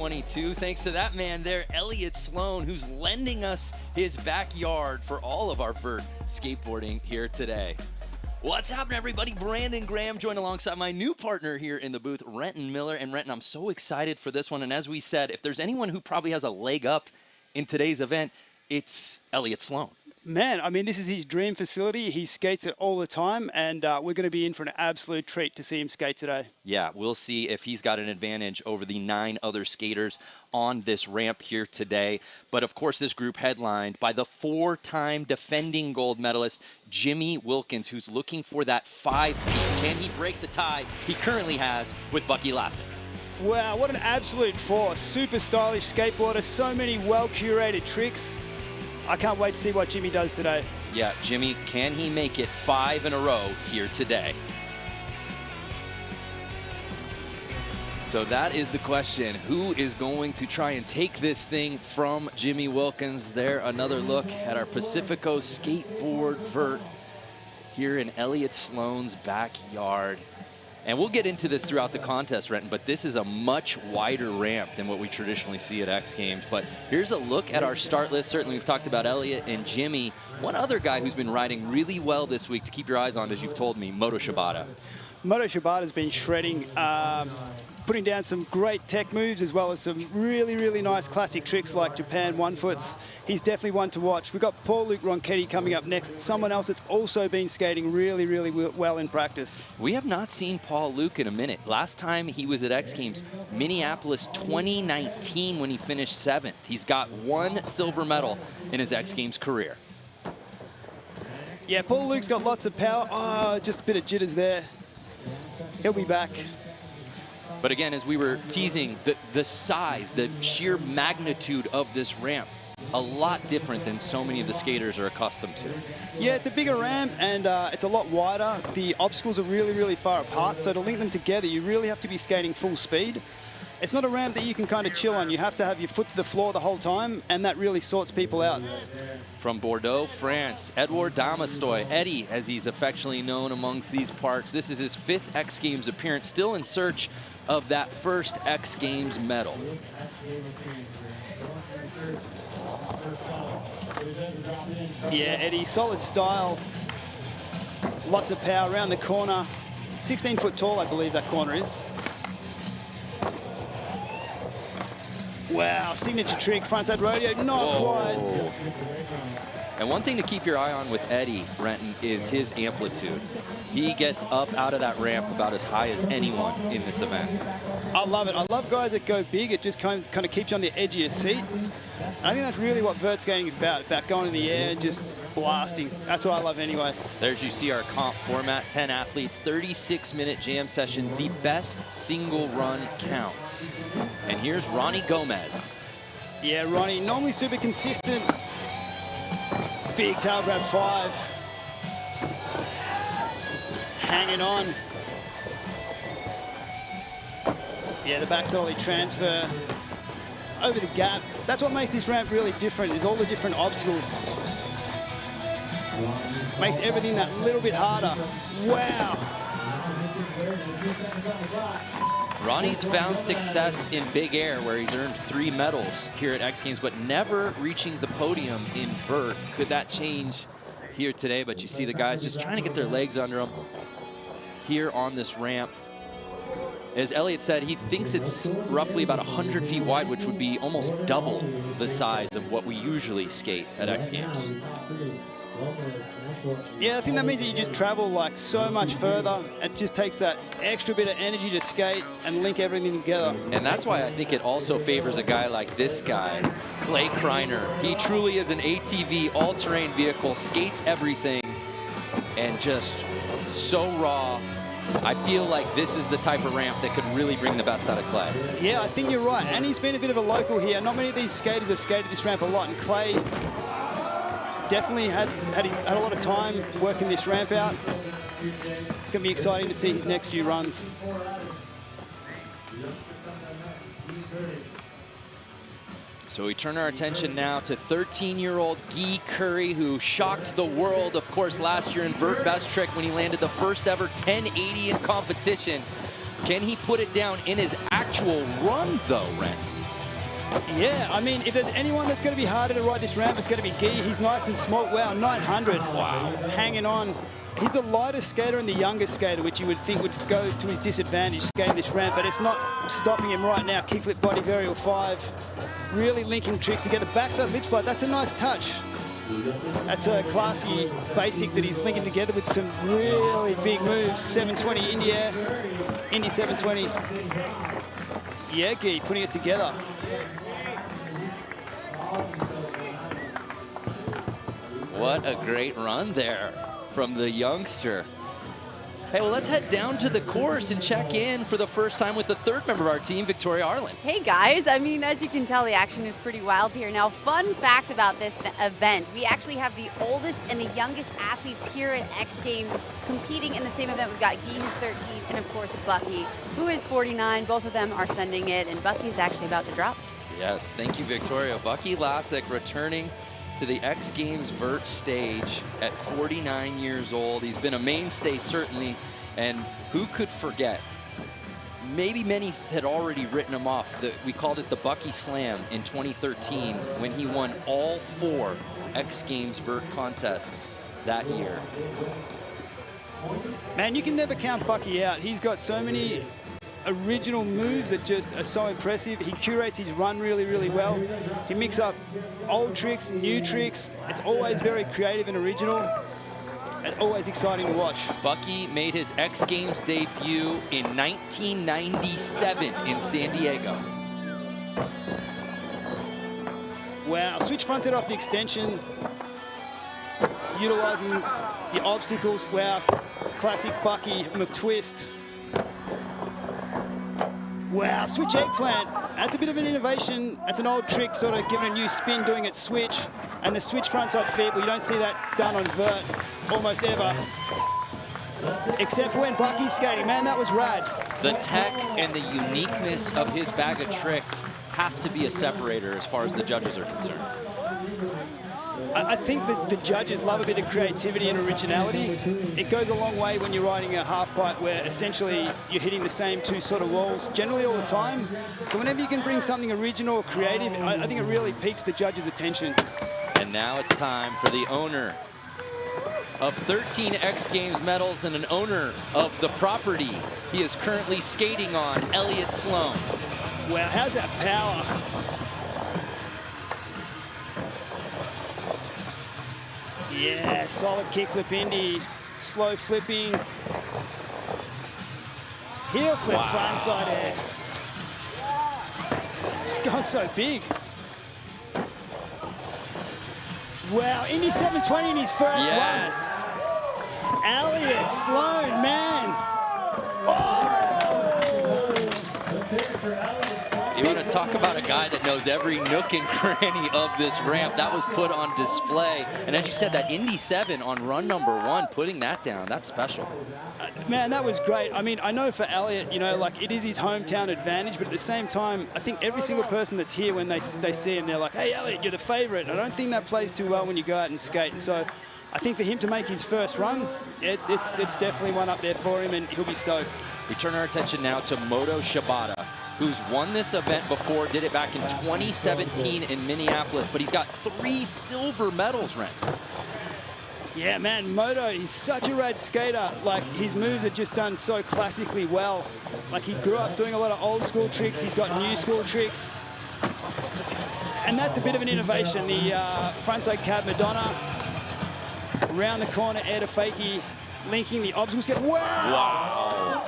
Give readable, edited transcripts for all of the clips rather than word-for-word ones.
22. Thanks to that man there, Elliott Sloan, who's lending us his backyard for all of our vert skateboarding here today. What's happening, everybody? Brandon Graham joined alongside my new partner here in the booth, Renton Miller. And Renton, I'm so excited for this one. And as we said, if there's anyone who probably has a leg up in today's event, it's Elliott Sloan. Man, I mean, this is his dream facility. He skates it all the time, and we're going to be in for an absolute treat to see him skate today. Yeah, we'll see if he's got an advantage over the 9 other skaters on this ramp here today. But, of course, this group headlined by the 4-time defending gold medalist, Jimmy Wilkins, who's looking for that 5-peat. Can he break the tie he currently has with Bucky Lassick? Wow, what an absolute force. Super stylish skateboarder, so many well-curated tricks. I can't wait to see what Jimmy does today. Yeah, Jimmy, can he make it 5 in a row here today? So that is the question. Who is going to try and take this thing from Jimmy Wilkins? There, another look at our Pacifico Skateboard Vert here in Elliott Sloan's backyard. And we'll get into this throughout the contest, Renton, but this is a much wider ramp than what we traditionally see at X Games. But here's a look at our start list. Certainly we've talked about Elliott and Jimmy. One other guy who's been riding really well this week to keep your eyes on, as you've told me, Moto Shibata. Moto Shibata's been shredding, putting down some great tech moves as well as some really, really nice classic tricks like Japan one-foots. He's definitely one to watch. We've got Paul-Luc Ronchetti coming up next, someone else that's also been skating really, really well in practice. We have not seen Paul-Luc in a minute. Last time he was at X Games, Minneapolis 2019, when he finished 7th. He's got 1 silver medal in his X Games career. Yeah, Paul-Luc's got lots of power. Oh, just a bit of jitters there. He'll be back. But again, as we were teasing, the size, the sheer magnitude of this ramp, a lot different than so many of the skaters are accustomed to. Yeah, it's a bigger ramp and it's a lot wider. The obstacles are really, really far apart. So to link them together, you really have to be skating full speed. It's not a ramp that you can kind of chill on. You have to have your foot to the floor the whole time, and that really sorts people out. From Bordeaux, France, Edouard Damastoy, Eddie, as he's affectionately known amongst these parts. This is his 5th X Games appearance, still in search of that first X Games medal. Yeah, Eddie, solid style. Lots of power around the corner. 16 foot tall, I believe that corner is. Wow, signature trick, frontside rodeo, not quite. And one thing to keep your eye on with Eddie, Renton, is his amplitude. He gets up out of that ramp about as high as anyone in this event. I love it. I love guys that go big. It just kind of keeps you on the edge of your seat. I think that's really what vert skating is about going in the air and just blasting. That's what I love anyway. There's you see our comp format, 10 athletes, 36-minute jam session. The best single run counts. And here's Ronnie Gomez. Yeah, Ronnie, normally super consistent. Big tail grab 5. Hanging on. Yeah, the backside ollie transfer over the gap. That's what makes this ramp really different, is all the different obstacles. Makes everything that little bit harder. Wow. Ronnie's found success in big air, where he's earned 3 medals here at X Games, but never reaching the podium in vert. Could that change here today? But you see the guys just trying to get their legs under them here on this ramp. As Elliott said, he thinks it's roughly about 100 feet wide, which would be almost double the size of what we usually skate at X Games. Yeah, I think that means that you just travel like so much further. It just takes that extra bit of energy to skate and link everything together. And that's why I think it also favors a guy like this guy, Clay Kreiner. He truly is an ATV all-terrain vehicle, skates everything, and just so raw. I feel like this is the type of ramp that could really bring the best out of Clay. Yeah, I think you're right. And he's been a bit of a local here. Not many of these skaters have skated this ramp a lot, and Clay definitely had a lot of time working this ramp out. It's going to be exciting to see his next few runs. So we turn our attention now to 13-year-old Guy Curry, who shocked the world, of course, last year in vert best trick when he landed the first ever 1080 in competition. Can he put it down in his actual run, though, Ren? Yeah, I mean, if there's anyone that's going to be harder to ride this ramp, it's going to be Guy. He's nice and small. Wow, 900. Wow. Hanging on. He's the lightest skater and the youngest skater, which you would think would go to his disadvantage skating this ramp, but it's not stopping him right now. Kickflip body varial 5. Really linking tricks together. Backside lip slide, that's a nice touch. That's a classy basic that he's linking together with some really big moves. 720 Indy air, Indy 720. Yeah, Guy, putting it together. What a great run there from the youngster. Hey, well, let's head down to the course and check in for the first time with the third member of our team, Victoria Arlen. Hey guys, I mean, as you can tell, the action is pretty wild here. Now, fun fact about this event, we actually have the oldest and the youngest athletes here at X Games competing in the same event. We've got Guy, who's 13, and of course, Bucky, who is 49. Both of them are sending it, and Bucky's actually about to drop. Yes, thank you, Victoria. Bucky Lasek returning to the X Games Vert stage at 49 years old. He's been a mainstay, certainly, and who could forget? Maybe many had already written him off. We called it the Bucky Slam in 2013 when he won all 4 X Games Vert contests that year. Man, you can never count Bucky out. He's got so many original moves that just are so impressive. He curates his run really, really well. He mixes up old tricks, new tricks. It's always very creative and original, and always exciting to watch. Bucky made his X Games debut in 1997 in San Diego. Wow, switch fronted off the extension, utilizing the obstacles. Wow, classic Bucky McTwist. Wow, switch eggplant. That's a bit of an innovation. That's an old trick, sort of giving a new spin, doing it switch. And the switch frontside feeble, you don't see that done on vert almost ever. Except for when Bucky's skating. Man, that was rad. The tech and the uniqueness of his bag of tricks has to be a separator as far as the judges are concerned. I think that the judges love a bit of creativity and originality. It goes a long way when you're riding a half pipe where essentially you're hitting the same 2 sort of walls generally all the time. So whenever you can bring something original or creative, I think it really piques the judges' attention. And now it's time for the owner of 13 X Games medals and an owner of the property he is currently skating on, Elliott Sloan. Wow, how's that power? Yeah, solid kickflip Indy, slow flipping. Heel flip frontside air. It's gone so big. Wow, Indy 720 in his first run. Elliott Sloan, man. Oh! You want to talk about a guy that knows every nook and cranny of this ramp. That was put on display. And as you said, that Indy 7 on run number 1, putting that down, that's special. Man, that was great. I mean, I know for Elliott, you know, like it is his hometown advantage, but at the same time, I think every single person that's here, when they see him, they're like, hey, Elliott, you're the favorite. I don't think that plays too well when you go out and skate. So I think for him to make his first run, it's definitely one up there for him, and he'll be stoked. We turn our attention now to Moto Shibata, who's won this event before, did it back in 2017 in Minneapolis, but he's got 3 silver medals, Ren. Yeah, man, Moto, he's such a rad skater. Like, his moves are just done so classically well. Like, he grew up doing a lot of old school tricks. He's got new school tricks. And that's a bit of an innovation. The frontside cab Madonna, around the corner, air to fakie, linking the obstacles. Wow!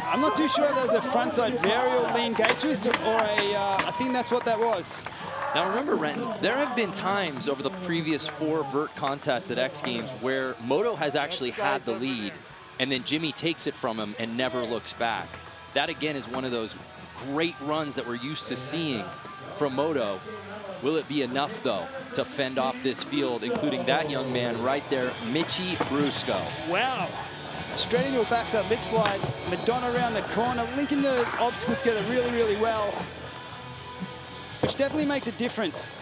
I'm not too sure if that was a frontside varial lean gate twist or I think that's what that was. Now remember, Renton, there have been times over the previous 4 vert contests at X Games where Moto has actually had the lead and then Jimmy takes it from him and never looks back. That again is one of those great runs that we're used to seeing from Moto. Will it be enough though to fend off this field, including that young man right there, Michi Brusco? Wow. Straight into a backside lip slide, Madonna around the corner, linking the obstacles together really, really well, which definitely makes a difference.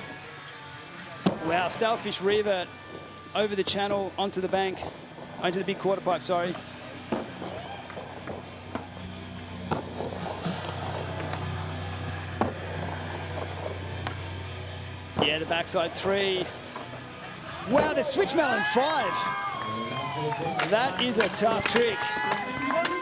Wow, Stalefish revert over the channel, onto the bank, onto the big quarter pipe, sorry. Yeah, the backside 3. Wow, the switch melon 5. That is a tough trick.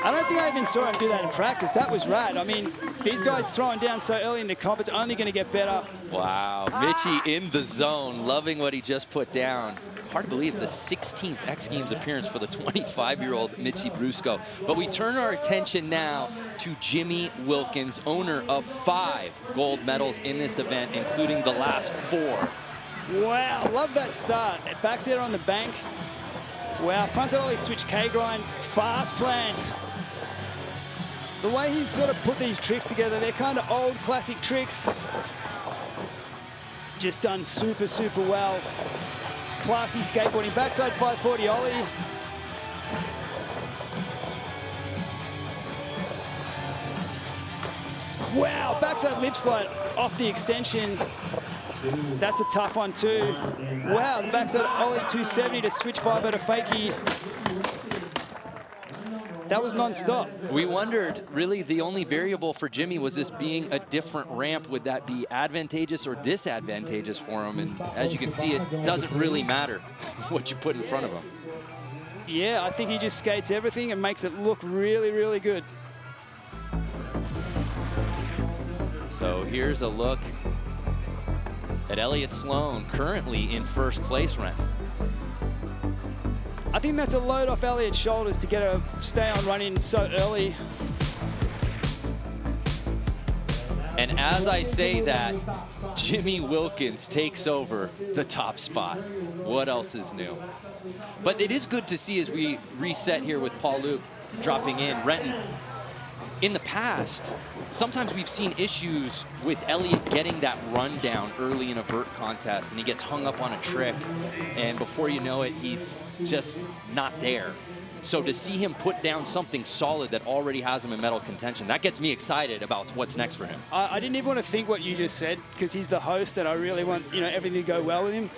I don't think I even saw him do that in practice. That was rad. I mean, these guys throwing down so early in the comp, it's only going to get better. Wow, Mitchie in the zone, loving what he just put down. Hard to believe the 16th X Games appearance for the 25-year-old Mitchie Brusco. But we turn our attention now to Jimmy Wilkins, owner of 5 gold medals in this event, including the last 4. Wow, love that start. Backs there on the bank. Wow, frontside ollie switch K-grind, fast plant. The way he's sort of put these tricks together, they're kind of old classic tricks. Just done super, super well. Classy skateboarding, backside 540 ollie. Wow, backside lip slide off the extension. That's a tough one too. Wow, the backside ollie 270 to switch 5 out of fakie. That was non-stop. We wondered, really, the only variable for Jimmy was this being a different ramp. Would that be advantageous or disadvantageous for him? And as you can see, it doesn't really matter what you put in front of him. Yeah, I think he just skates everything and makes it look really, really good. So here's a look at Elliott Sloan, currently in first place, Ren. I think that's a load off Elliott's shoulders to get a stay on running so early. And as I say that, Jimmy Wilkins takes over the top spot. What else is new? But it is good to see as we reset here with Paul Luke dropping in. Renton, in the past, sometimes we've seen issues with Elliott getting that run down early in a vert contest, and he gets hung up on a trick, and before you know it, he's just not there. So to see him put down something solid that already has him in medal contention, that gets me excited about what's next for him. I didn't even want to think what you just said, because he's the host, and I really want everything to go well with him.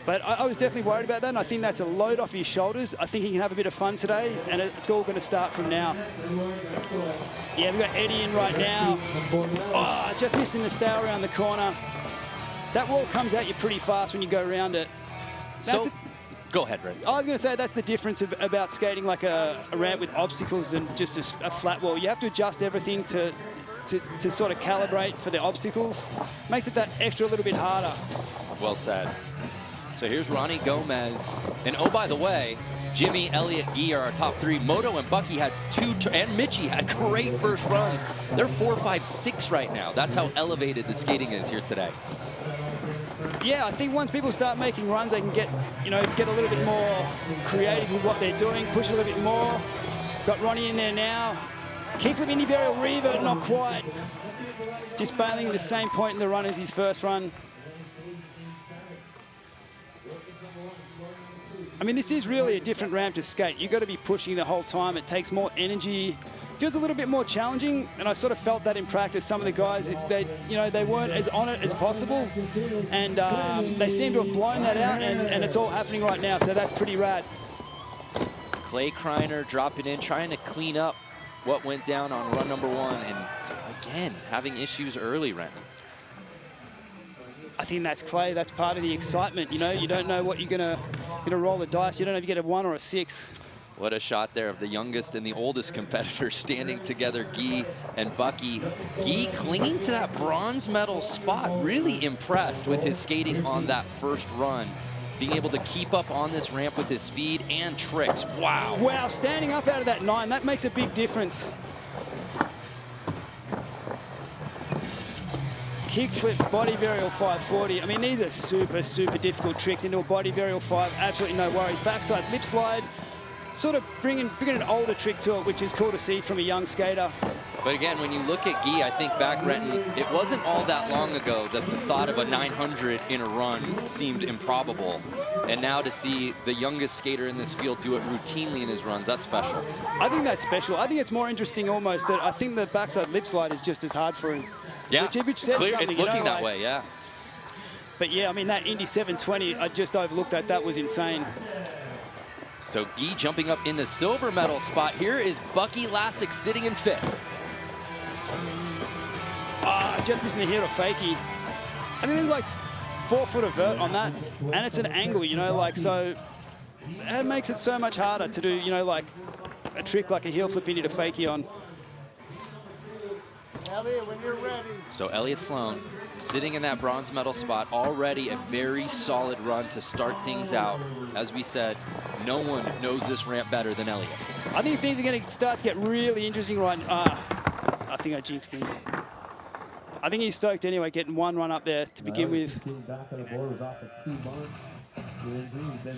But I was definitely worried about that, and I think that's a load off his shoulders. I think he can have a bit of fun today, and it's all going to start from now. Yeah, we've got Eddie in right now. Oh, just missing the stay around the corner. That wall comes at you pretty fast when you go around it. Go ahead, Red. I was going to say that's the difference about skating like a ramp with obstacles than just a flat wall. You have to adjust everything to sort of calibrate for the obstacles. Makes it that extra little bit harder. Well said. So here's Ronnie Gomez. And oh, by the way, Jimmy, Elliott, Guy are our top 3. Moto and Bucky had 2, and Mitchie had great first runs. They're 4, 5, 6 right now. That's how elevated the skating is here today. Yeah, I think once people start making runs, they can get a little bit more creative with what they're doing, push a little bit more. Got Ronnie in there now. Kickflip indie burial revert, not quite. Just bailing the same point in the run as his first run. I mean, this is really a different ramp to skate. You've got to be pushing the whole time. It takes more energy. Feels a little bit more challenging, and I sort of felt that in practice. Some of the guys, they weren't as on it as possible, and they seem to have blown that out, and it's all happening right now, so that's pretty rad. Clay Kreiner dropping in, trying to clean up what went down on run number 1, and again, having issues early, Renton. I think that's Clay. That's part of the excitement. You don't know what you're gonna roll the dice. You don't know if you get a 1 or a 6. What a shot there of the youngest and the oldest competitors standing together, Guy and Bucky. Guy clinging to that bronze medal spot. Really impressed with his skating on that first run. Being able to keep up on this ramp with his speed and tricks. Wow. Wow, standing up out of that 9, that makes a big difference. Kickflip, body varial 540. I mean, these are super, super difficult tricks into a body varial 5. Absolutely no worries. Backside lip slide, sort of bringing an older trick to it, which is cool to see from a young skater. But again, when you look at Guy, I think back, Renton, it wasn't all that long ago that the thought of a 900 in a run seemed improbable. And now to see the youngest skater in this field do it routinely in his runs, that's special. I think that's special. I think it's more interesting almost that I think the backside lip slide is just as hard for him. Yeah, which says clear, something, it's looking that way, yeah. But yeah, I mean, that Indy 720, I just overlooked that. That was insane. So Guy jumping up in the silver medal spot. Here is Bucky Lassick sitting in 5th. Just missing the hero fakie. I mean, there's like 4-footer vert on that, and it's an angle, you know, like, so that makes it so much harder to do, you know, like a trick like a heel flip into fakie on. Elliot, when you're ready. So Elliot Sloan sitting in that bronze medal spot, already a very solid run to start things out. As we said, no one knows this ramp better than Elliot. I think things are going to start to get really interesting right now. I think I jinxed him. I think he's stoked anyway, getting one run up there to begin with.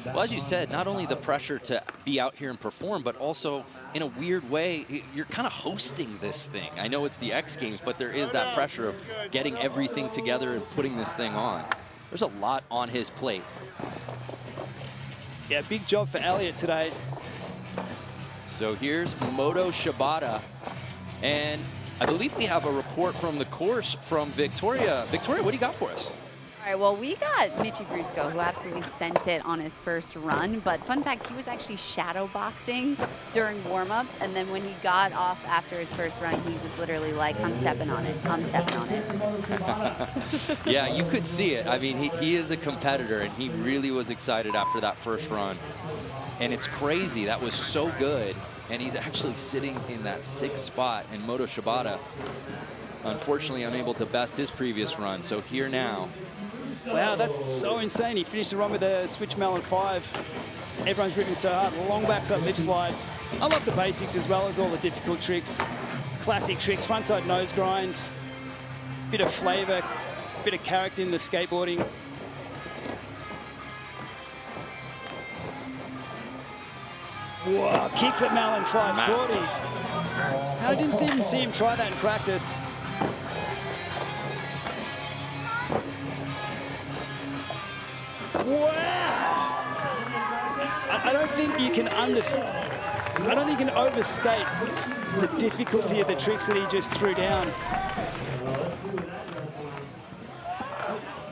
Well, as you said, not only the pressure to be out here and perform, but also in a weird way, you're kind of hosting this thing. I know it's the X Games, but there is that pressure of getting everything together and putting this thing on. There's a lot on his plate. Yeah, big job for Elliot today. So here's Moto Shibata, and I believe we have a report from the course from Victoria. Victoria, what do you got for us? All right, well, we got Michi Brusco, who absolutely sent it on his first run. But fun fact, he was actually shadow boxing during warm-ups. And then when he got off after his first run, he was literally like, I'm stepping on it. I'm stepping on it. Yeah, you could see it. I mean, he is a competitor, and he really was excited after that first run. And it's crazy. That was so good. And he's actually sitting in that 6th spot. And Moto Shibata, unfortunately, unable to best his previous run. So here now. Wow, that's so insane. He finished the run with a switch melon 5. Everyone's ripping so hard. Long backs up lip slide. I love the basics as well as all the difficult tricks. Classic tricks, frontside nose grind. Bit of flavor, bit of character in the skateboarding. Whoa, kickflip melon 540. I didn't even see him try that in practice. Wow! I don't think you can I don't think you can overstate the difficulty of the tricks that he just threw down.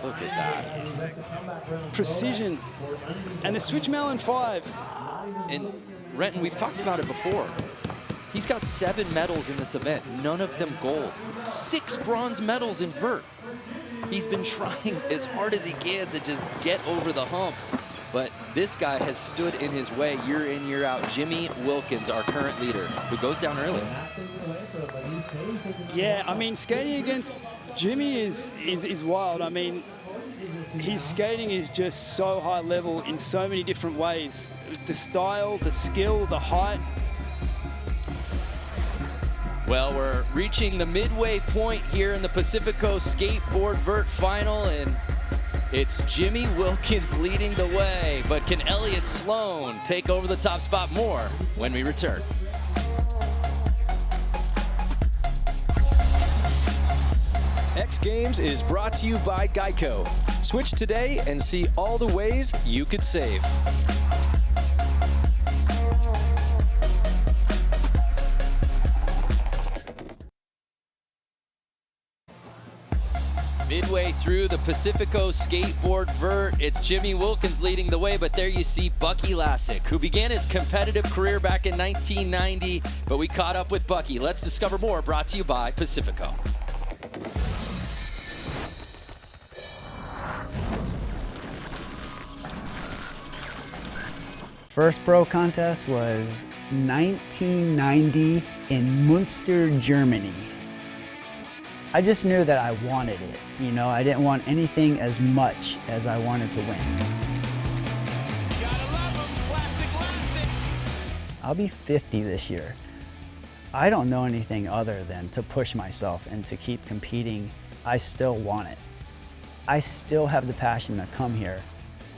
Look at that. Precision. And the switch melon 5. And Renton, we've talked about it before. He's got 7 medals in this event, none of them gold. 6 bronze medals in vert. He's been trying as hard as he can to just get over the hump. But this guy has stood in his way year in, year out. Jimmy Wilkins, our current leader, who goes down early. Yeah, I mean, skating against Jimmy is wild. I mean, his skating is just so high level in so many different ways. The style, the skill, the height. Well, we're reaching the midway point here in the Pacifico Skateboard Vert Final, and it's Jimmy Wilkins leading the way. But can Elliot Sloan take over the top spot? More when we return. X Games is brought to you by Geico. Switch today and see all the ways you could save. Midway through the Pacifico Skateboard Vert, it's Jimmy Wilkins leading the way, but there you see Bucky Lassick, who began his competitive career back in 1990, but we caught up with Bucky. Let's discover more, brought to you by Pacifico. First pro contest was 1990 in Munster, Germany. I just knew that I wanted it. You know, I didn't want anything as much as I wanted to win. Gotta love 'em, classic. I'll be 50 this year. I don't know anything other than to push myself and to keep competing. I still want it. I still have the passion to come here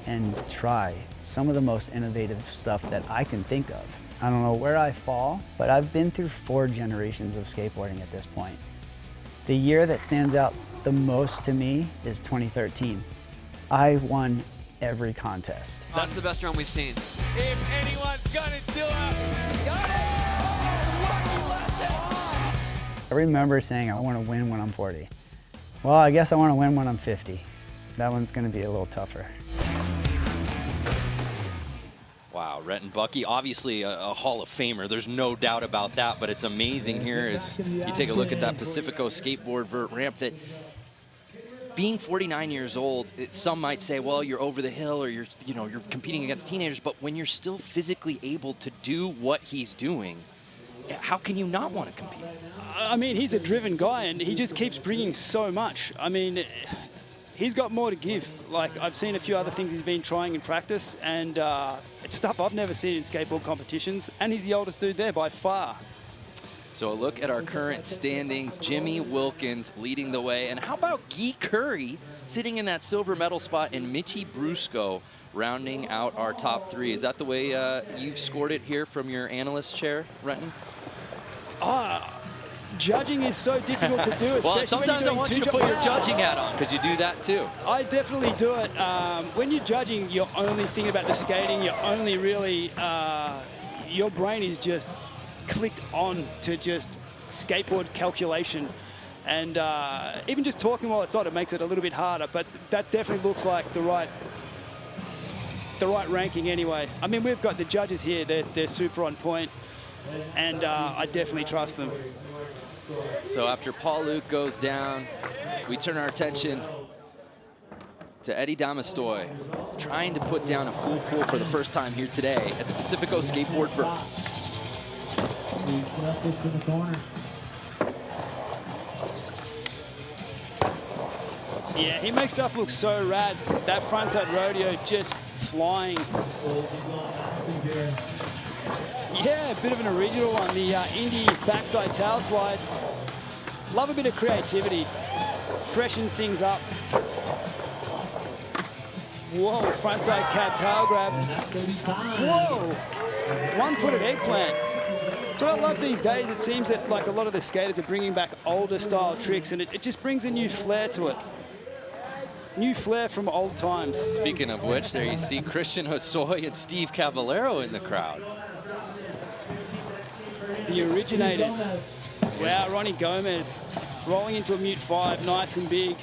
and try some of the most innovative stuff that I can think of. I don't know where I fall, but I've been through 4 generations of skateboarding at this point. The year that stands out the most to me is 2013. I won every contest. That's the best run we've seen. If anyone's gonna do it, got it! I remember saying I want to win when I'm 40. Well, I guess I want to win when I'm 50. That one's going to be a little tougher. Wow, Renton Bucky, obviously a Hall of Famer. There's no doubt about that, but it's amazing here as you take a look at that Pacifico Skateboard Vert ramp that being 49 years old, some might say, well, you're over the hill or you're competing against teenagers, but when you're still physically able to do what he's doing, how can you not want to compete? I mean, he's a driven guy and he just keeps bringing so much. I mean, he's got more to give. Like, I've seen a few other things he's been trying in practice, and it's stuff I've never seen in skateboard competitions, and he's the oldest dude there by far. So a look at our current standings. Jimmy Wilkins leading the way. And how about Guy Curry sitting in that silver medal spot and Mitchie Brusco rounding out our top three? Is that the way you've scored it here from your analyst chair, Renton? Judging is so difficult to do, especially well, sometimes I want you to put your judging hat on, because you do that too. I definitely do it. When you're judging, you're only thinking about the skating. You're only really, your brain is just clicked on to just skateboard calculation. And even just talking while it's on, it makes it a little bit harder. But that definitely looks like the right ranking anyway. I mean, we've got the judges here. They're super on point. And I definitely trust them. So after Paul Luke goes down, we turn our attention to Eddie Damastoy, trying to put down a full pull for the first time here today at the Pacifico Skateboard Vert. Yeah, he makes stuff look so rad. That frontside rodeo just flying. Yeah, a bit of an original one, the indie backside tail slide. Love a bit of creativity. Freshens things up. Whoa, frontside cab tail grab. Whoa, one-footed eggplant. So I love these days. It seems that like a lot of the skaters are bringing back older style tricks, and it just brings a new flair to it. New flair from old times. Speaking of which, there you see Christian Hosoi and Steve Cavallero in the crowd. The originators. Wow, Ronnie Gomez rolling into a mute 5, nice and big.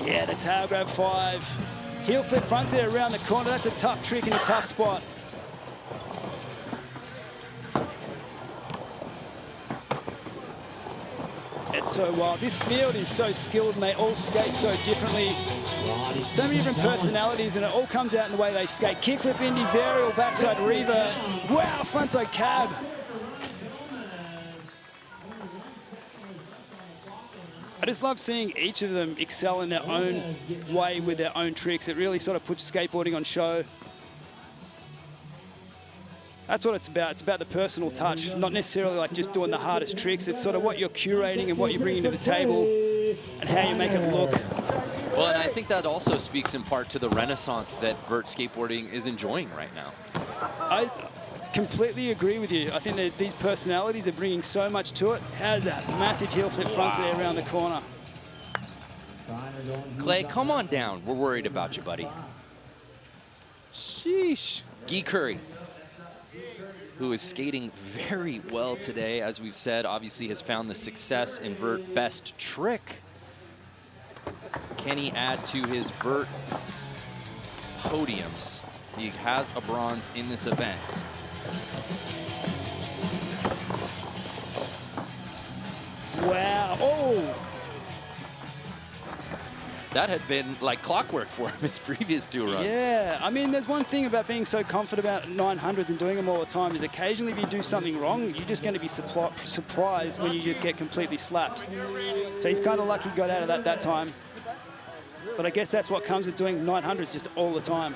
Yeah, the tail grab 5. Heel flip fronts there around the corner. That's a tough trick in a tough spot. It's so wild. This field is so skilled and they all skate so differently. So many different personalities, and it all comes out in the way they skate. Kickflip, indie, varial, backside reaver. Wow, frontside cab. I just love seeing each of them excel in their own way with their own tricks. It really sort of puts skateboarding on show. That's what it's about. It's about the personal touch, not necessarily like just doing the hardest tricks. It's sort of what you're curating and what you're bringing to the table and how you make it look. Well, and I think that also speaks in part to the renaissance that vert skateboarding is enjoying right now. I completely agree with you. I think that these personalities are bringing so much to it. Has that massive heel flip fronts there around the corner. Clay, come on down. We're worried about you, buddy. Sheesh. Guy Curry, who is skating very well today, as we've said, obviously has found the success in vert best trick. Can he add to his vert podiums? He has a bronze in this event. Wow, oh! That had been like clockwork for him his previous 2 runs. Yeah, I mean, there's one thing about being so confident about 900s and doing them all the time is occasionally if you do something wrong, you're just going to be surprised when you just get completely slapped. So he's kind of lucky he got out of that time. But I guess that's what comes with doing 900s just all the time.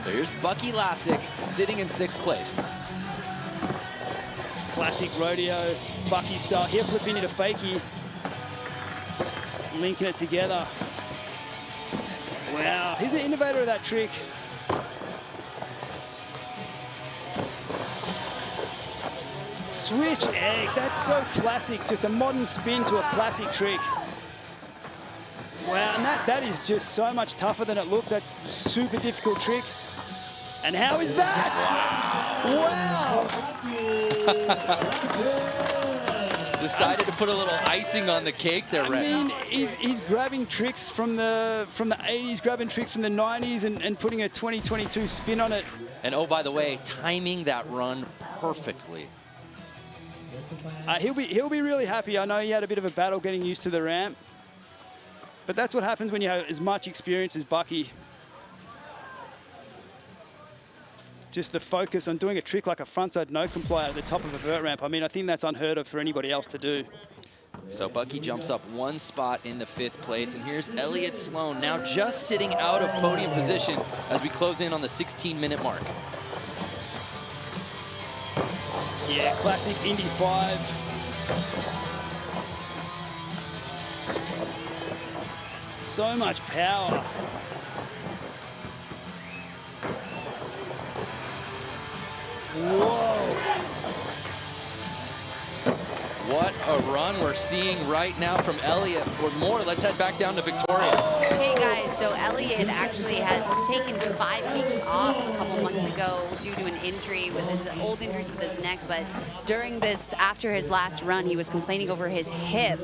So here's Bucky Lassick sitting in 6th place. Classic rodeo, Bucky style. Heel flip into fakie. Linking it together. Wow, he's an innovator of that trick. Switch egg, that's so classic. Just a modern spin to a classic trick. Wow, and that is just so much tougher than it looks. That's a super difficult trick. And how is that? Wow! Decided to put a little icing on the cake there, Red. I mean, he's grabbing tricks from the 80s, grabbing tricks from the 90s, and putting a 2022 spin on it. And oh, by the way, timing that run perfectly. He'll be really happy. I know he had a bit of a battle getting used to the ramp, but that's what happens when you have as much experience as Bucky. Just the focus on doing a trick like a frontside no comply at the top of a vert ramp. I mean, I think that's unheard of for anybody else to do. So Bucky jumps up one spot into 5th place, and here's Elliott Sloan now just sitting out of podium position as we close in on the 16-minute mark. Yeah, classic Indy 5. So much power. Whoa. What a run we're seeing right now from Elliott. For more, let's head back down to Victoria. Hey guys, so Elliott actually had taken 5 weeks off a couple months ago due to an injury with his old injuries with his neck, but during this, after his last run, he was complaining over his hip,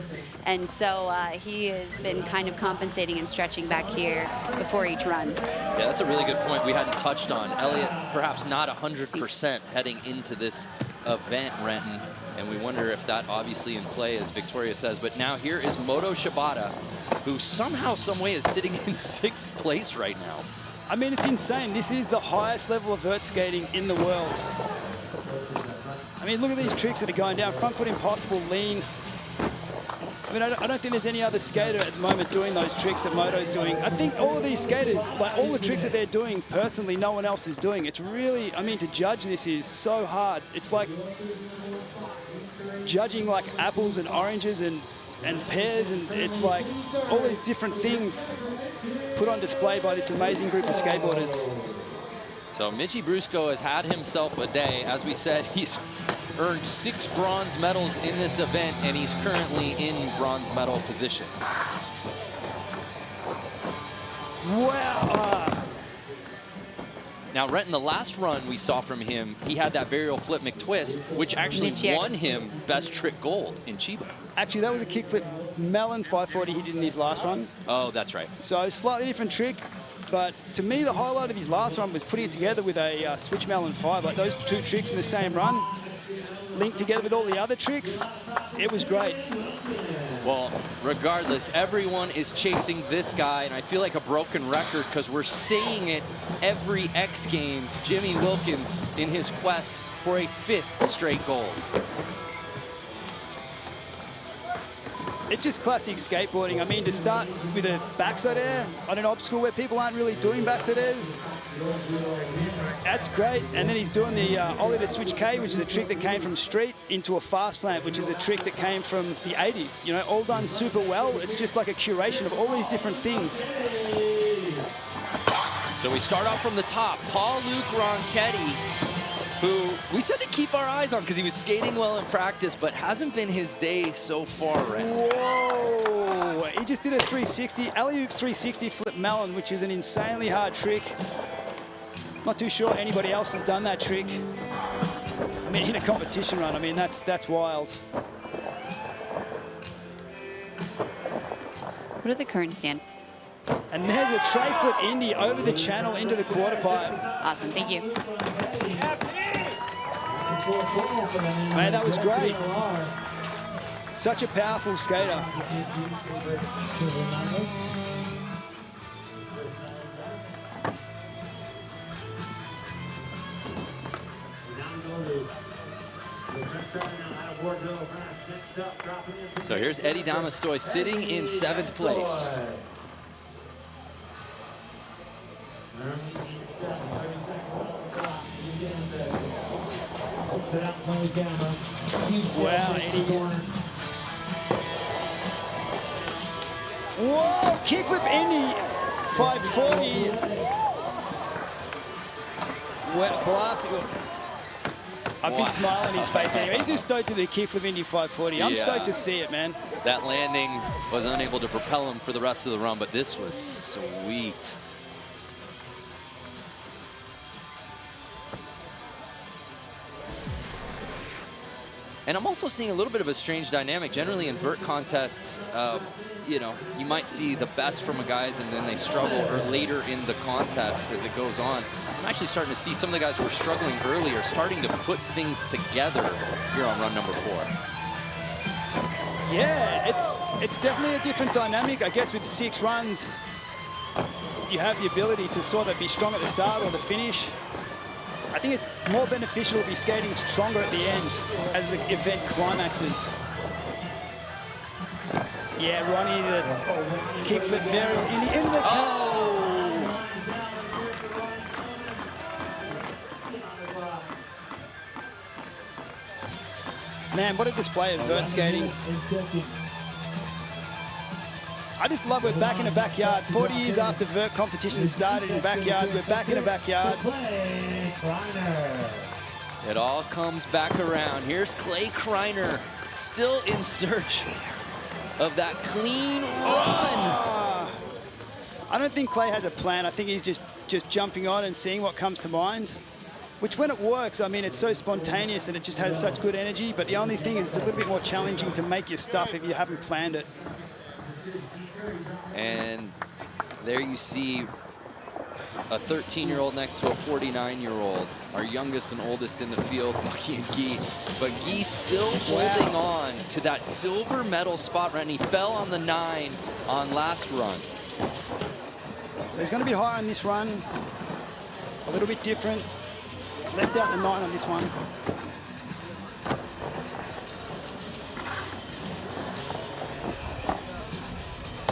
and so he has been kind of compensating and stretching back here before each run. Yeah, that's a really good point we hadn't touched on. Elliott perhaps not 100% heading into this event, Renton, and we wonder if that obviously in play, as Victoria says. But now here is Moto Shibata, who somehow, some way is sitting in 6th place right now. I mean, it's insane. This is the highest level of vert skating in the world. I mean, look at these tricks that are going down. Front foot impossible, lean. I mean, I don't think there's any other skater at the moment doing those tricks that Moto's doing. I think all of these skaters, like all the tricks that they're doing, personally, no one else is doing. It's really, I mean, to judge this is so hard. It's like judging like apples and oranges and pears, and it's like all these different things put on display by this amazing group of skateboarders. So Mitchie Brusco has had himself a day. As we said, he's earned 6 bronze medals in this event, and he's currently in bronze medal position. Wow. Now, Renton, the last run we saw from him, he had that varial flip McTwist, which actually won him best trick gold in Chiba. Actually, that was a kickflip melon 540 he did in his last run. Oh, that's right. So slightly different trick, but to me, the highlight of his last run was putting it together with a switch melon 5. Like those 2 tricks in the same run, linked together with all the other tricks, it was great. Well, regardless, everyone is chasing this guy, and I feel like a broken record because we're seeing it every X Games. Jimmy Wilkins in his quest for a 5th straight gold. It's just classic skateboarding. I mean, to start with a backside air on an obstacle where people aren't really doing backside airs, that's great. And then he's doing the ollie to switch K, which is a trick that came from street, into a fast plant, which is a trick that came from the 80s. You know, all done super well. It's just like a curation of all these different things. So we start off from the top. Paul-Luc Ronchetti, who we said to keep our eyes on because he was skating well in practice, but hasn't been his day so far, right? Whoa! He just did a 360, alley-oop 360 flip melon, which is an insanely hard trick. Not too sure anybody else has done that trick. I mean, in a competition run, I mean, that's wild. What are the current stand? And there's a tray flip Indy over the channel into the quarter pipe. Awesome, thank you. Man, that was great. Such a powerful skater. So here's Eddie Damastoy sitting in 7th place. Wow, Eddie. Whoa, kickflip Indy 540. Well, blasting. A big smile on his face anyway. He's just stoked to the kickflip Indy 540. I'm stoked to see it, man. That landing was unable to propel him for the rest of the run, but this was sweet. And I'm also seeing a little bit of a strange dynamic. Generally in vert contests, you know, you might see the best from a guys and then they struggle or later in the contest as it goes on. I'm actually starting to see some of the guys who were struggling earlier starting to put things together here on run number 4. Yeah, it's definitely a different dynamic. I guess with 6 runs, you have the ability to sort of be strong at the start or the finish. I think it's more beneficial to be skating stronger at the end as the event climaxes. Yeah, Ronnie, the kickflip very in the end of the Man, what a display of vert skating. I just love we're back in the backyard. 40 years after vert competition started in the backyard, we're back in the backyard. It all comes back around. Here's Clay Kreiner, still in search of that clean run. I don't think Clay has a plan. I think he's just jumping on and seeing what comes to mind. Which when it works, I mean, it's so spontaneous and it just has such good energy. But the only thing is it's a little bit more challenging to make your stuff if you haven't planned it. And there you see a 13-year-old next to a 49-year-old, our youngest and oldest in the field, Bucky and Guy. But Guy still holding on to that silver medal spot, and he fell on the 9 on last run. So he's going to be high on this run, a little bit different. Left out the 9 on this one.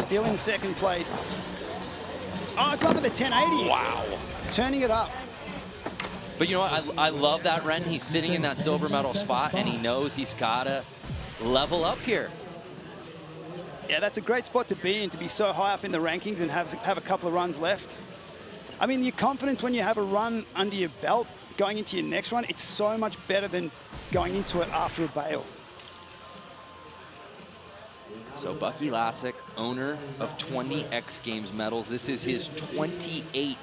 Still in second place. Oh, got to the 1080. Wow. Turning it up. But you know what? I love that, Ren. He's sitting in that silver medal spot, and he knows he's got to level up here. Yeah, that's a great spot to be in, to be so high up in the rankings and have a couple of runs left. I mean, your confidence when you have a run under your belt going into your next run, it's so much better than going into it after a bail. So Bucky Lasek, owner of 20 X Games medals. This is his 28th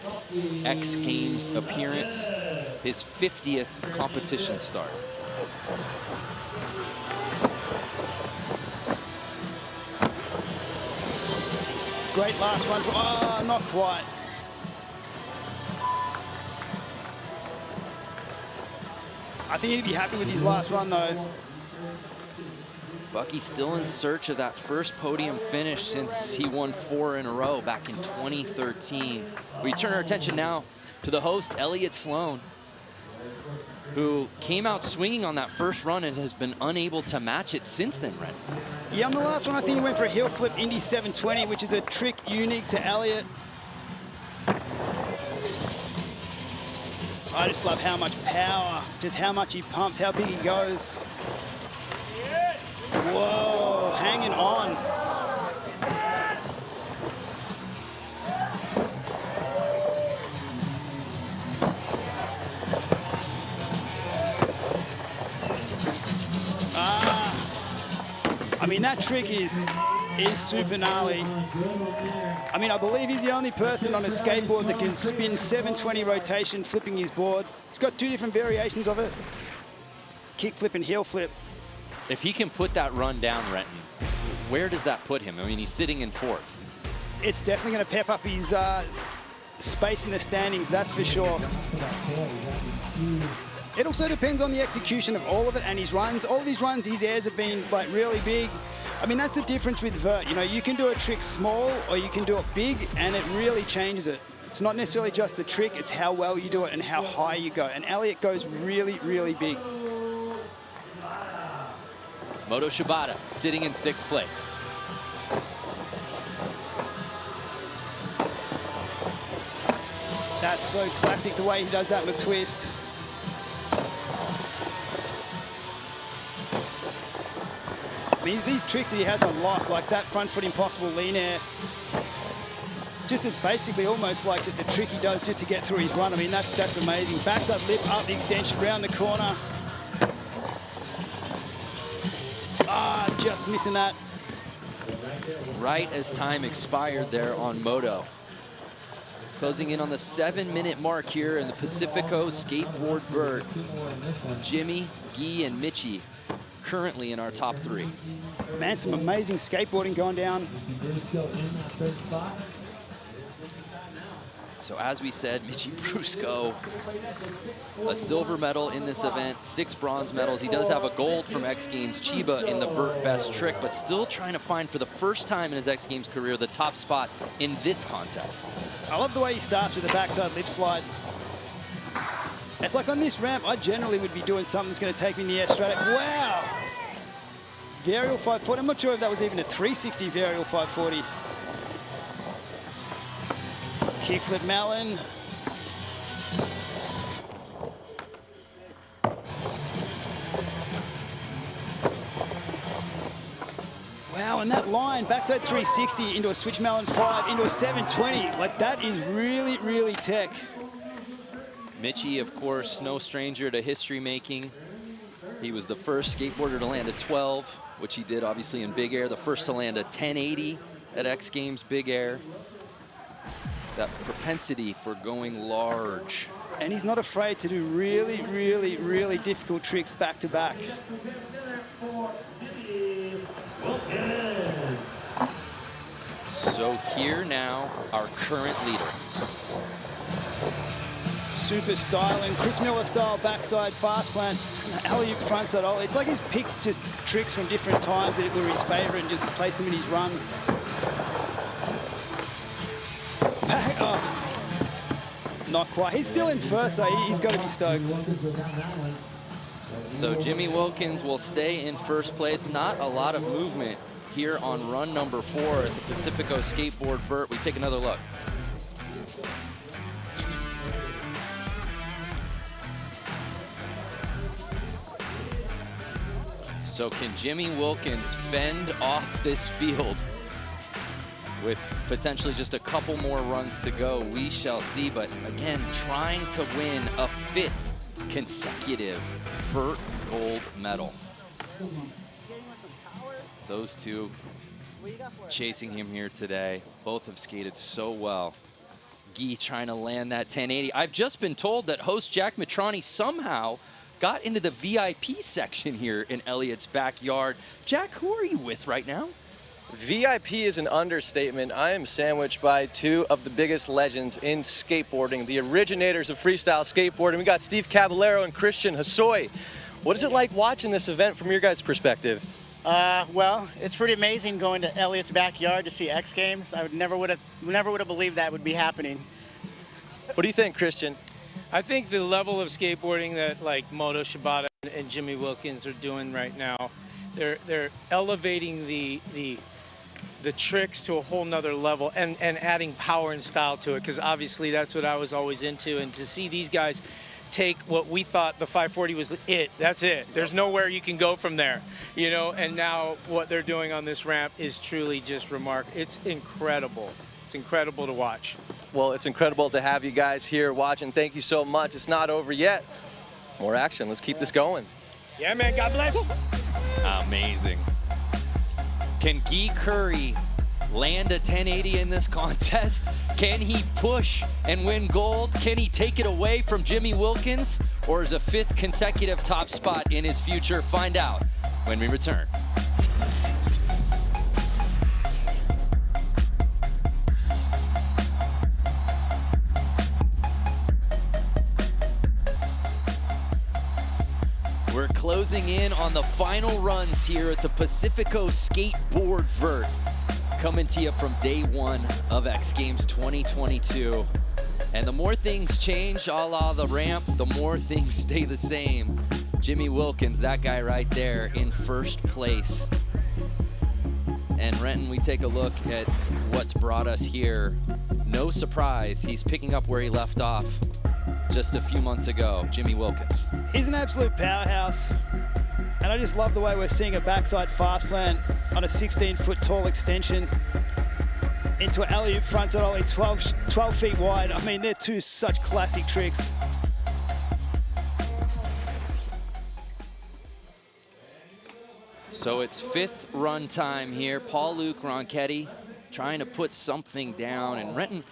X Games appearance, his 50th competition start. Great last run for, oh, not quite. I think he'd be happy with his last run though. Bucky still in search of that first podium finish since he won 4 in a row back in 2013. We turn our attention now to the host, Elliott Sloan, who came out swinging on that first run and has been unable to match it since then, Ren. Yeah, on the last one, I think he went for a heel flip Indy 720, which is a trick unique to Elliott. I just love how much power, just how much he pumps, how big he goes. Whoa, hanging on. I mean, that trick is super gnarly. I mean, I believe he's the only person on a skateboard that can spin 720 rotation flipping his board. He's got 2 different variations of it. Kick flip and heel flip. If he can put that run down, Renton, where does that put him? I mean, he's sitting in 4th. It's definitely going to pep up his space in the standings, that's for sure. It also depends on the execution of all of it and his runs. All of his runs, his airs have been like really big. I mean, that's the difference with vert. You know, you can do a trick small or you can do it big and it really changes it. It's not necessarily just the trick, it's how well you do it and how high you go. And Elliott goes really, really big. Moto Shibata sitting in 6th place. That's so classic, the way he does that McTwist. I mean, these tricks that he has on lock, like that front foot impossible lean air, just as basically almost like just a trick he does just to get through his run. I mean, that's amazing. Backside lip, up the extension, round the corner. Ah, just missing that. Right as time expired there on Moto. Closing in on the 7-minute mark here in the Pacifico Skateboard Vert. Jimmy, Guy, and Mitchie currently in our top 3. Man, some amazing skateboarding going down. So as we said, Michi Brusco, a silver medal in this event, 6 bronze medals. He does have a gold from X Games Chiba in the vert best trick, but still trying to find for the first time in his X Games career the top spot in this contest. I love the way he starts with the backside lip slide. It's like on this ramp, I generally would be doing something that's going to take me in the air straight up. Wow! Varial 540. I'm not sure if that was even a 360 varial 540. Kickflip Malin. Wow, and that line, backside 360 into a switch Malin 5, into a 720. Like, that is really, really tech. Michi, of course, no stranger to history making. He was the first skateboarder to land a 12, which he did obviously in Big Air, the first to land a 1080 at X Games Big Air. That propensity for going large. And he's not afraid to do really, really, really difficult tricks back to back. So here now, our current leader. Super styling, Chris Miller style backside fast plant, alley-oop frontside ollie. It's like he's picked just tricks from different times that were his favorite and just placed them in his run. Not quite. He's still in first, so he's got to be stoked. So Jimmy Wilkins will stay in first place. Not a lot of movement here on run number 4 at the Pacifico Skateboard Vert. We take another look. So can Jimmy Wilkins fend off this field with potentially just a couple more runs to go? We shall see, but again, trying to win a 5th consecutive vert gold medal. Those two chasing him here today. Both have skated so well. Guy trying to land that 1080. I've just been told that host Jack Mitrani somehow got into the VIP section here in Elliot's backyard. Jack, who are you with right now? VIP is an understatement. I am sandwiched by 2 of the biggest legends in skateboarding, the originators of freestyle skateboarding. We got Steve Caballero and Christian Hosoi. What is it like watching this event from your guys' perspective? Well, it's pretty amazing going to Elliot's backyard to see X Games. I never would have believed that would be happening. What do you think, Christian? I think the level of skateboarding that like Moto Shibata and Jimmy Wilkins are doing right now, they're elevating the tricks to a whole nother level and adding power and style to it, because obviously that's what I was always into. And to see these guys take what we thought the 540 was that's it. There's nowhere you can go from there, you know, and now what they're doing on this ramp is truly just remarkable. It's incredible. It's incredible to watch. Well, it's incredible to have you guys here watching. Thank you so much. It's not over yet. More action. Let's keep this going. Yeah, man. God bless. Amazing. Can Guy Curry land a 1080 in this contest? Can he push and win gold? Can he take it away from Jimmy Wilkins? Or is a 5th consecutive top spot in his future? Find out when we return. We're closing in on the final runs here at the Pacifico Skateboard Vert. Coming to you from day 1 of X Games 2022. And the more things change, a la the ramp, the more things stay the same. Jimmy Wilkins, that guy right there, in first place. And Renton, we take a look at what's brought us here. No surprise, he's picking up where he left off just a few months ago, Jimmy Wilkins. He's an absolute powerhouse. And I just love the way we're seeing a backside fast plant on a 16-foot tall extension into an alley-oop frontside ollie 12 feet wide. I mean, they're 2 such classic tricks. So it's 5th run time here. Paul-Luc Ronchetti trying to put something down. And Renton,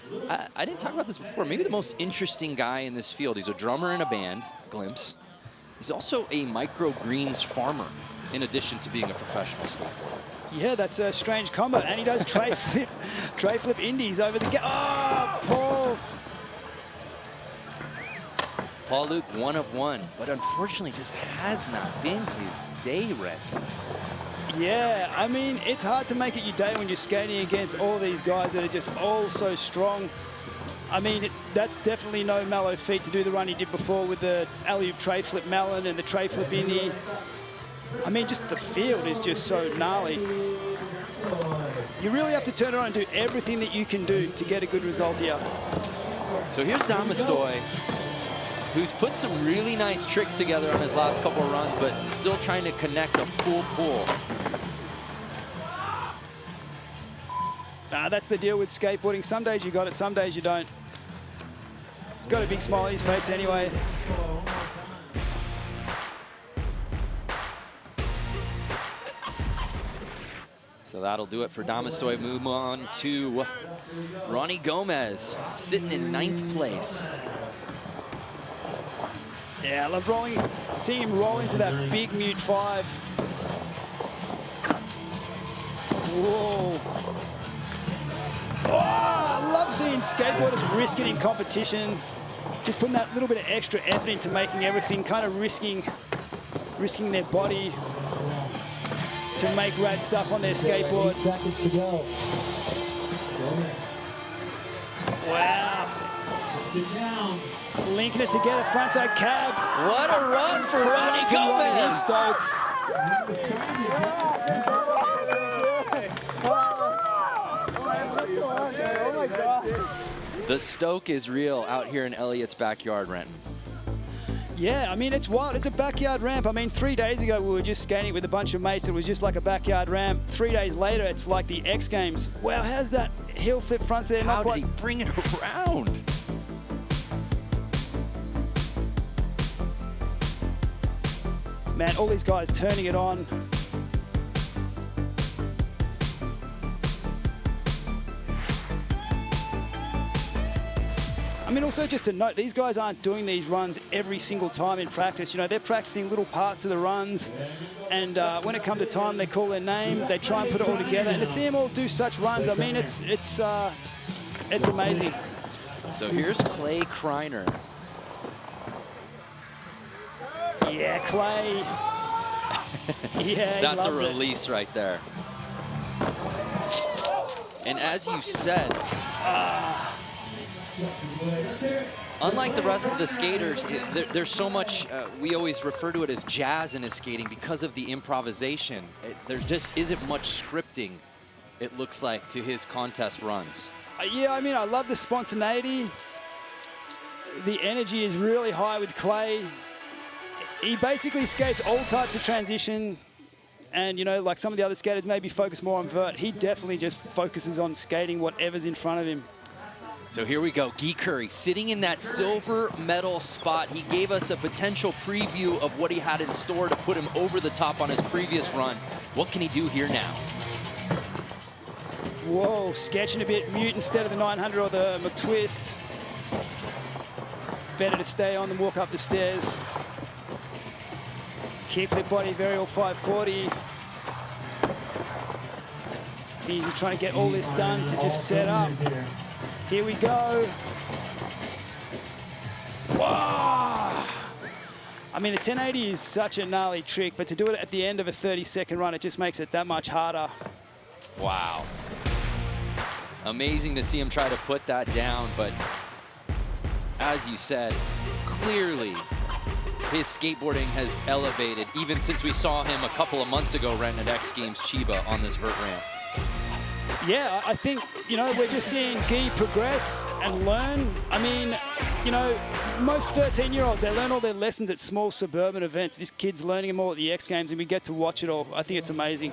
I didn't talk about this before, maybe the most interesting guy in this field. He's a drummer in a band, Glimpse. He's also a microgreens farmer. in addition to being a professional skateboarder. Yeah, that's a strange combo. And he does tray flip indies over the Paul. Paul Luke, 1 of 1, but unfortunately just has not been his day, Red. Yeah, I mean, it's hard to make it your day when you're skating against all these guys that are just all so strong. I mean, that's definitely no mellow feat to do the run he did before with the alley-oop tray flip melon and the tray flip indie. I mean, just the field is just so gnarly. You really have to turn around and do everything that you can do to get a good result here. So here's Domostoy, who's put some really nice tricks together on his last couple of runs, but still trying to connect a full pull. That's the deal with skateboarding. Some days you got it, some days you don't. He's got a big smile on his face anyway. So that'll do it for Domostoy. Move on to Ronnie Gomez, sitting in 9th place. Yeah, I love seeing him roll into that big mute 5. Whoa. Oh, I love seeing skateboarders risk it in competition. Just putting that little bit of extra effort into making everything, kind of risking their body to make rad stuff on their skateboard. 8 seconds to go. Wow. Linking it together, frontside cab. What a run for Ronnie Gomez. He's stoked. The stoke is real out here in Elliott's backyard, Renton. Yeah, I mean, it's wild. It's a backyard ramp. I mean, 3 days ago, we were just skating with a bunch of mates. It was just like a backyard ramp. 3 days later, it's like the X Games. Wow, how's that heel flip fronts there? How did he bring it around? Man, all these guys turning it on. I mean, also just to note, these guys aren't doing these runs every single time in practice. You know, they're practicing little parts of the runs, and when it comes to time, they call their name, they try and put it all together. And to see them all do such runs, I mean, it's amazing. So here's Clay Kreiner. Yeah, Clay. Yeah, that's a release right there. And as you said, unlike the rest of the skaters, there's so much, we always refer to it as jazz in his skating because of the improvisation. There just isn't much scripting, it looks like, to his contest runs. Yeah, I mean, I love the spontaneity. The energy is really high with Clay. He basically skates all types of transition. And, you know, like some of the other skaters maybe focus more on vert. He definitely just focuses on skating whatever's in front of him. So here we go, Guy Curry sitting in that silver medal spot. He gave us a potential preview of what he had in store to put him over the top on his previous run. What can he do here now? Whoa, sketching a bit mute instead of the 900 or the McTwist. Better to stay on than walk up the stairs. Kickflip body varial 540. He's trying to get all this done to just set up. Here we go. Wow. I mean, the 1080 is such a gnarly trick, but to do it at the end of a 30-second run, it just makes it that much harder. Wow. Amazing to see him try to put that down, but as you said, clearly his skateboarding has elevated even since we saw him a couple of months ago renting at X Games Chiba on this vert ramp. Yeah, I think, you know, we're just seeing Guy progress and learn. I mean, you know, most 13-year-olds, they learn all their lessons at small suburban events. This kid's learning them all at the X Games, and we get to watch it all. I think it's amazing.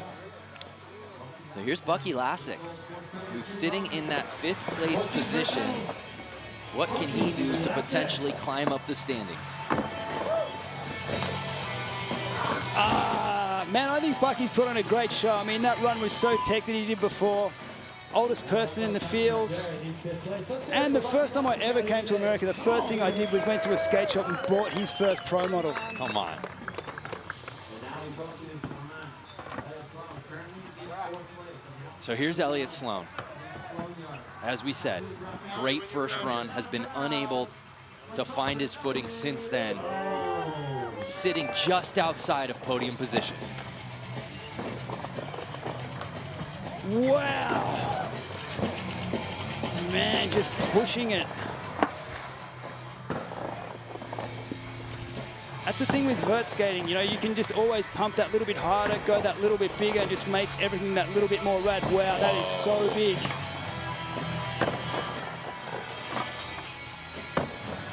So here's Bucky Lassick, who's sitting in that 5th place position. What can he do to potentially climb up the standings? Man, I think Bucky's put on a great show. I mean, that run was so tech that he did before. Oldest person in the field. And the first time I ever came to America, the first thing I did was went to a skate shop and bought his first pro model. Come on. So here's Elliott Sloan. As we said, great first run, has been unable to find his footing since then, sitting just outside of podium position. Wow. Man, just pushing it. That's the thing with vert skating, you know, you can just always pump that little bit harder, go that little bit bigger, and just make everything that little bit more rad. Wow, that is so big.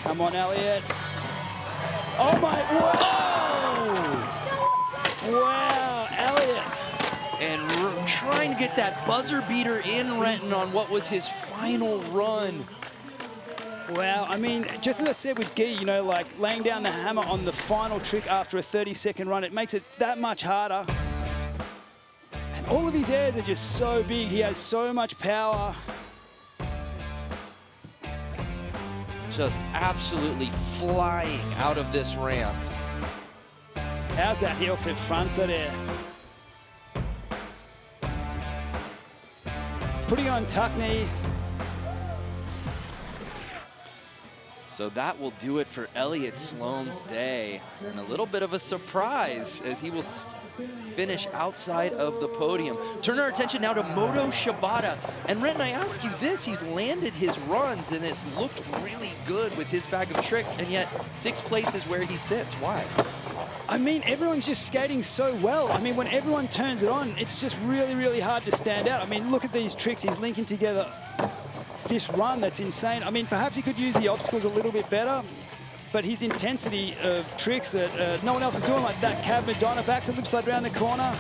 Come on, Elliott. Oh my, whoa! Wow, Elliott. And trying to get that buzzer beater in Renton on what was his final run. Wow, I mean, just as I said with Guy, you know, like laying down the hammer on the final trick after a 30-second run, it makes it that much harder. And all of his airs are just so big. He has so much power. Just absolutely flying out of this ramp. How's that heel flip frontside there? Putting on tuck knee. So that will do it for Elliott Sloan's day. And a little bit of a surprise as he will finish outside of the podium. Turn our attention now to Moto Shibata. And Renton, I ask you this, he's landed his runs and it's looked really good with his bag of tricks, and yet 6th place is where he sits. Why? I mean, everyone's just skating so well. I mean, when everyone turns it on, it's just really, really hard to stand out. I mean, look at these tricks he's linking together. This run, that's insane. I mean, perhaps he could use the obstacles a little bit better, but his intensity of tricks that no one else is doing, like that cab Madonna backside flip slide around the corner.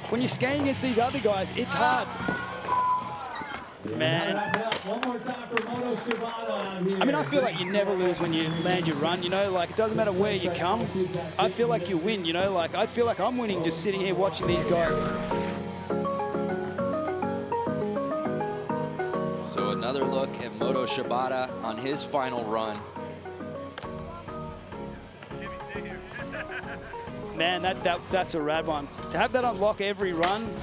When you're skating against these other guys, it's hard. Man. I mean, I feel like you never lose when you land your run, you know, like it doesn't matter where you come. I feel like you win, you know, like I feel like I'm winning just sitting here watching these guys. So another look at Moto Shibata on his final run. Man, that's a rad one. To have that unlock every run.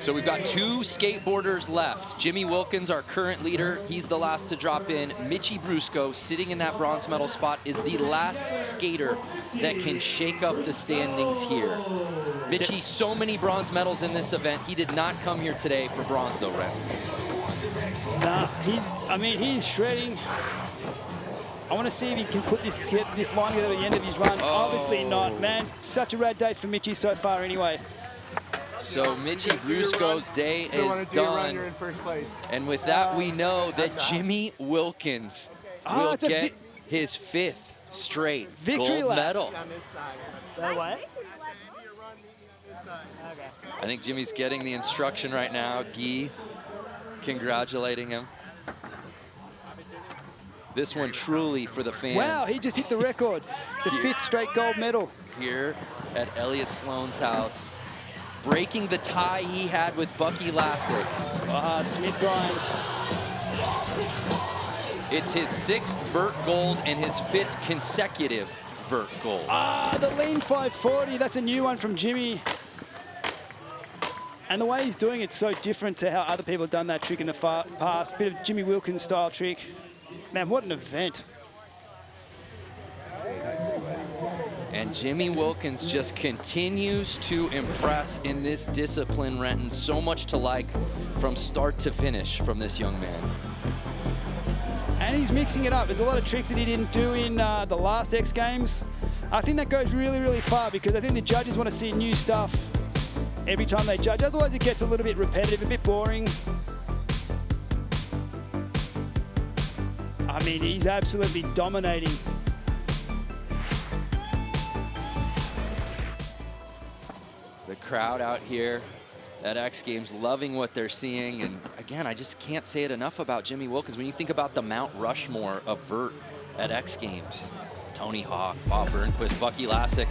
So we've got 2 skateboarders left. Jimmy Wilkins, our current leader, he's the last to drop in. Mitchie Brusco, sitting in that bronze medal spot, is the last skater that can shake up the standings here. Mitchie, so many bronze medals in this event. He did not come here today for bronze though, Ren. Nah, he's shredding. I want to see if he can put this line together at the end of his run. Oh. Obviously not, man. Such a rad day for Mitchie so far anyway. So Mitchie Brusco's day is done. And with that, we know that Jimmy Wilkins will get his 5th straight victory gold medal. What? I think Jimmy's getting the instruction right now. Guy congratulating him. This one truly for the fans. Wow, he just hit the record. The 5th straight gold medal. Here at Elliott Sloan's house. Breaking the tie he had with Bucky Lassick. Smith Grimes. It's his 6th vert gold and his 5th consecutive vert gold. The lean 540, that's a new one from Jimmy. And the way he's doing it's so different to how other people have done that trick in the past. Bit of Jimmy Wilkins style trick. Man, what an event. And Jimmy Wilkins just continues to impress in this discipline, Renton. So much to like from start to finish from this young man. And he's mixing it up. There's a lot of tricks that he didn't do in the last X Games. I think that goes really, really far because I think the judges want to see new stuff every time they judge. Otherwise, it gets a little bit repetitive, a bit boring. I mean, he's absolutely dominating. The crowd out here at X Games loving what they're seeing. And again, I just can't say it enough about Jimmy Wilkins. When you think about the Mount Rushmore of vert at X Games, Tony Hawk, Bob Burnquist, Bucky Lassick.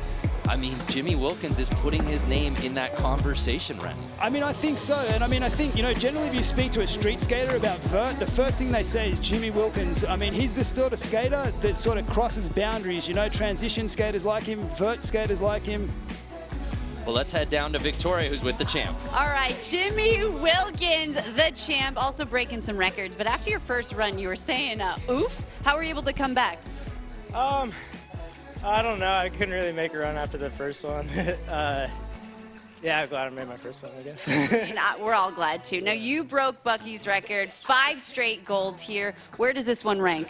I mean, Jimmy Wilkins is putting his name in that conversation, Ren. I mean, I think so. And I mean, I think, you know, generally if you speak to a street skater about vert, the first thing they say is Jimmy Wilkins. I mean, he's the sort of skater that sort of crosses boundaries, you know, transition skaters like him, vert skaters like him. Well, let's head down to Victoria, who's with the champ. All right, Jimmy Wilkins, the champ, also breaking some records. But after your first run, you were saying, oof. How were you able to come back? I don't know. I couldn't really make a run after the first one. Yeah, I'm glad I made my first one, I guess. And we're all glad too. Now, you broke Bucky's record, 5 straight gold here. Where does this one rank?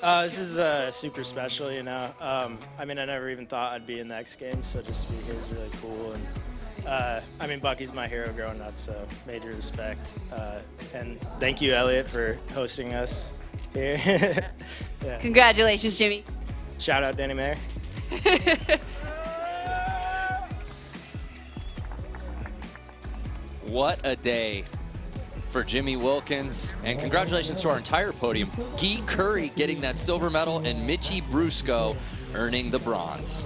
This is super special, you know. I mean, I never even thought I'd be in the X Games, so just to be here is really cool. And I mean, Bucky's my hero growing up, so major respect. And thank you, Elliot, for hosting us here. Yeah. Congratulations, Jimmy. Shout out Danny Mayer. What a day for Jimmy Wilkins, and congratulations to our entire podium. Guy Curry getting that silver medal, and Mitchie Brusco earning the bronze.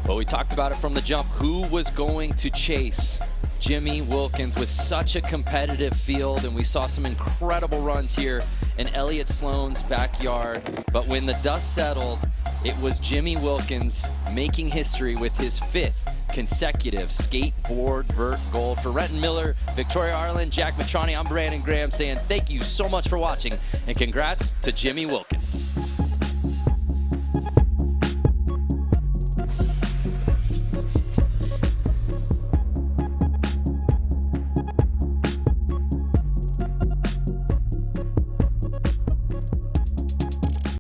Well, we talked about it from the jump. Who was going to chase Jimmy Wilkins with such a competitive field? And we saw some incredible runs here in Elliott Sloan's backyard. But when the dust settled, it was Jimmy Wilkins making history with his 5th consecutive skateboard vert gold. For Renton Miller, Victoria Arlen, Jack Matrani, I'm Brandon Graham saying thank you so much for watching, and congrats to Jimmy Wilkins.